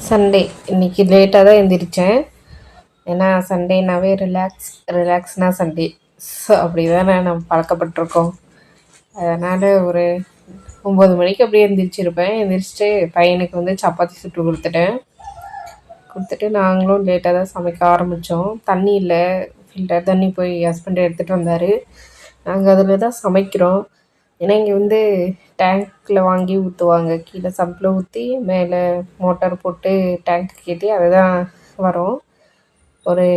Sunday இன்றைக்கி லேட்டாக தான் எழுந்திரிச்சேன். ஏன்னா சண்டேனாவே ரிலாக்ஸ்னா சண்டே. ஸோ அப்படி தானே நம்ம பழக்கப்பட்டிருக்கோம். அதனால் ஒரு 9 மணிக்கு அப்படியே எழுந்திரிச்சிருப்பேன். எழுந்திரிச்சிட்டு பையனுக்கு வந்து சப்பாத்தி சுட்டு கொடுத்துட்டு நாங்களும் லேட்டாக தான் சமைக்க ஆரம்பித்தோம். தண்ணி இல்லை, ஃபில்டர் தண்ணி போய் ஹஸ்பண்ட் எடுத்துகிட்டு வந்தார். நாங்கள் அதில் தான் சமைக்கிறோம். ஏன்னா இங்கே வந்து டேங்க்கில் வாங்கி ஊற்றுவாங்க. கீழே சம்பில் ஊற்றி மேலே மோட்டார் போட்டு டேங்க்கு ஏற்றி அதை தான் வரும். ஒரு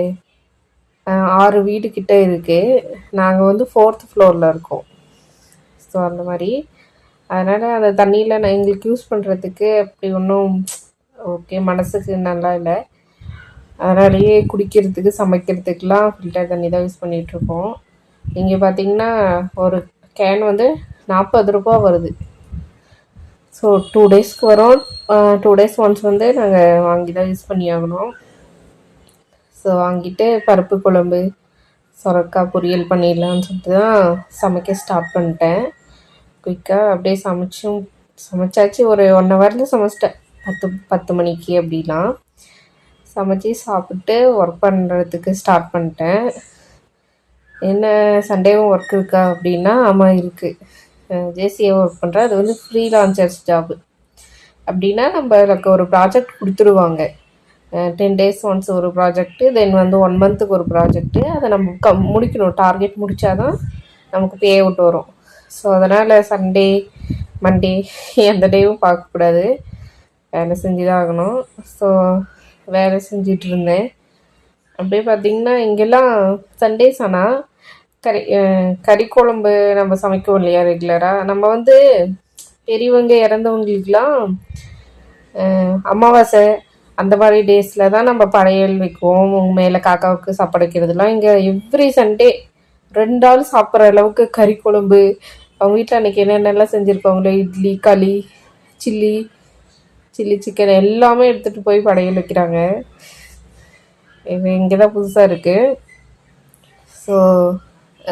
6 வீடு கிட்டே இருக்குது. நாங்கள் வந்து 4th ஃப்ளோரில் இருக்கோம். ஸோ அந்த மாதிரி அதனால் அந்த தண்ணியில் நான் எங்களுக்கு யூஸ் பண்ணுறதுக்கு அப்படி ஒன்றும் ஓகே மனசுக்கு நல்லா இல்லை. அதனாலேயே குடிக்கிறதுக்கு சமைக்கிறதுக்கெலாம் ஃபில்டர் தண்ணி தான் யூஸ் பண்ணிகிட்ருக்கோம். இங்கே பார்த்திங்கன்னா ஒரு கேன் வந்து 40 ரூபா வருது. ஸோ 2 டேஸ்க்கு வரும். 2 டேஸ் ஒன்ஸ் வந்து நாங்கள் வாங்கி தான் யூஸ் பண்ணி ஆகணும். ஸோ வாங்கிட்டு பருப்பு குழம்பு சொரக்காய் பொரியல் பண்ணிடலான்னு சொல்லிட்டு தான் சமைக்க ஸ்டார்ட் பண்ணிட்டேன். குயிக்காக அப்படியே சமைச்சாச்சு. ஒரு 1 ஹவரில் சமைச்சிட்டேன். 10 மணிக்கு அப்படிலாம் சமைச்சி சாப்பிட்டு ஒர்க் பண்ணுறதுக்கு ஸ்டார்ட் பண்ணிட்டேன். என்ன சண்டேவும் ஒர்க் இருக்கா அப்படின்னா, ஆமாம் இருக்குது. ஜேசிஏ ஒர்க் பண்ணுறேன். அது வந்து ஃப்ரீலான்சர்ஸ் ஜாபு. அப்படின்னா நம்மளுக்கு ஒரு ப்ராஜெக்ட் கொடுத்துருவாங்க. 10 டேஸ் ஒன்ஸ் ஒரு ப்ராஜெக்ட்டு, தென் வந்து 1 மந்த்துக்கு ஒரு ப்ராஜெக்ட்டு. அதை நம்ம முடிக்கணும். டார்கெட் முடித்தா தான் நமக்கு பே அவுட் வரும். ஸோ அதனால் சண்டே மண்டே எந்த டேவும் பார்க்கக்கூடாது, வேலை செஞ்சு தான் ஆகணும். ஸோ வேலை செஞ்சிட்டு இருந்தேன். அப்படியே பார்த்திங்கன்னா இங்கெல்லாம் சண்டேஸ் ஆனால் கறி குழம்பு நம்ம சமைக்குவோம் இல்லையா ரெகுலராக. நம்ம வந்து பெரியவங்க இறந்தவங்களுக்கெலாம் அமாவாசை அந்த மாதிரி டேஸில் தான் நம்ம படையல் வைக்குவோம். மேலே காக்காவுக்கு சாப்பாடு வைக்கிறதுலாம். இங்கே எவ்ரி சண்டே 2 ஆள் சாப்பிட்ற அளவுக்கு கறி குழம்பு. அவங்க வீட்டில் அன்றைக்கி என்னென்னலாம் செஞ்சுருக்காங்களோ, இட்லி, களி, சில்லி சிக்கன் எல்லாமே எடுத்துகிட்டு போய் படையல் வைக்கிறாங்க. இது இங்கே தான் புதுசாக இருக்குது. ஸோ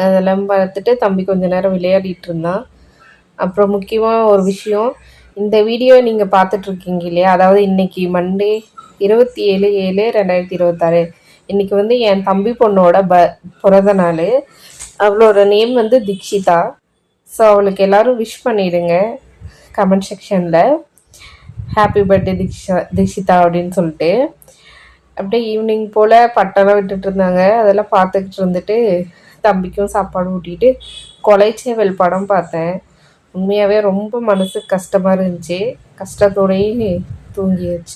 அதெல்லாம் பார்த்துட்டு தம்பி கொஞ்ச நேரம் விளையாடிட்டு இருந்தான். அப்புறம் முக்கியமாக ஒரு விஷயம், இந்த வீடியோ நீங்கள் பார்த்துட்ருக்கீங்க இல்லையா, அதாவது இன்றைக்கி மண்டே 27/7/2026. இன்றைக்கி வந்து என் தம்பி பொண்ணோட பிறந்த நாள். அவளோட நேம் வந்து தீக்ஷிதா. ஸோ அவளுக்கு எல்லோரும் விஷ் பண்ணிவிடுங்க கமெண்ட் செக்ஷனில். ஹாப்பி பர்த்டே தீக்ஷிதா அப்படின்னு சொல்லிட்டு. அப்படியே ஈவினிங் போல் பட்டெல்லாம் விட்டுட்டு இருந்தாங்க. அதெல்லாம் பார்த்துக்கிட்டு இருந்துட்டு தம்பிக்கும் சாப்பாடு ஊட்டிட்டு கொலைச்சேவல் படம் பார்த்தேன். உண்மையாகவே ரொம்ப மனசுக்கு கஷ்டமாக இருந்துச்சு. கஷ்டத்தோடையே தூங்கியாச்சு.